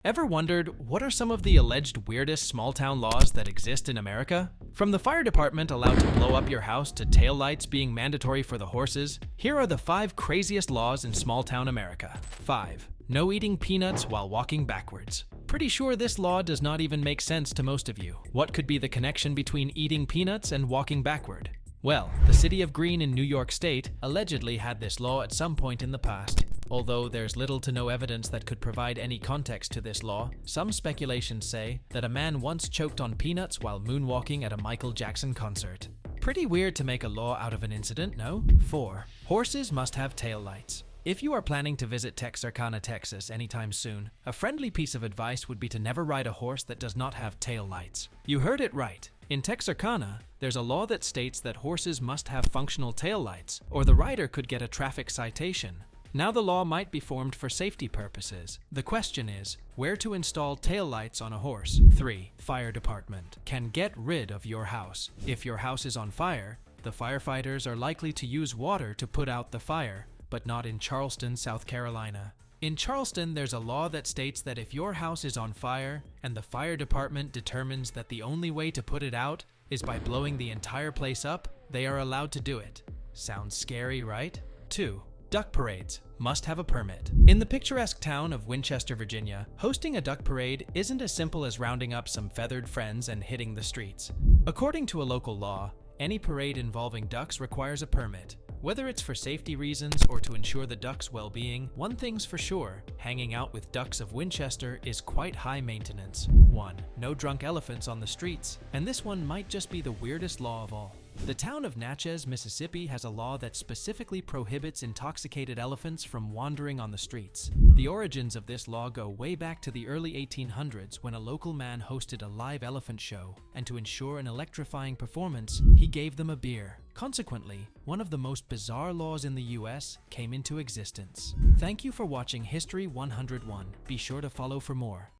Ever wondered what are some of the alleged weirdest small-town laws that exist in America? From the fire department allowed to blow up your house to taillights being mandatory for the horses, here are the 5 craziest laws in small-town America. 5. No eating peanuts while walking backwards. Pretty sure this law does not even make sense to most of you. What could be the connection between eating peanuts and walking backward? Well, the city of Greene in New York State allegedly had this law at some point in the past. Although there's little to no evidence that could provide any context to this law, some speculations say that a man once choked on peanuts while moonwalking at a Michael Jackson concert. Pretty weird to make a law out of an incident, no? 4. Horses must have taillights. If you are planning to visit Texarkana, Texas anytime soon, a friendly piece of advice would be to never ride a horse that does not have taillights. You heard it right. In Texarkana, there's a law that states that horses must have functional taillights, or the rider could get a traffic citation. Now the law might be formed for safety purposes. The question is, where to install taillights on a horse? 3. Fire department can get rid of your house. If your house is on fire, the firefighters are likely to use water to put out the fire, but not in Charleston, South Carolina. In Charleston, there's a law that states that if your house is on fire and the fire department determines that the only way to put it out is by blowing the entire place up, they are allowed to do it. Sounds scary, right? 2. Duck parades must have a permit. In the picturesque town of Winchester, Virginia, hosting a duck parade isn't as simple as rounding up some feathered friends and hitting the streets. According to a local law, any parade involving ducks requires a permit. Whether it's for safety reasons or to ensure the ducks' well-being, one thing's for sure, hanging out with ducks of Winchester is quite high maintenance. 1. No drunk elephants on the streets. And this one might just be the weirdest law of all. The town of Natchez, Mississippi has a law that specifically prohibits intoxicated elephants from wandering on the streets. The origins of this law go way back to the early 1800s when a local man hosted a live elephant show, and to ensure an electrifying performance, he gave them a beer. Consequently, one of the most bizarre laws in the US came into existence. Thank you for watching History 101. Be sure to follow for more.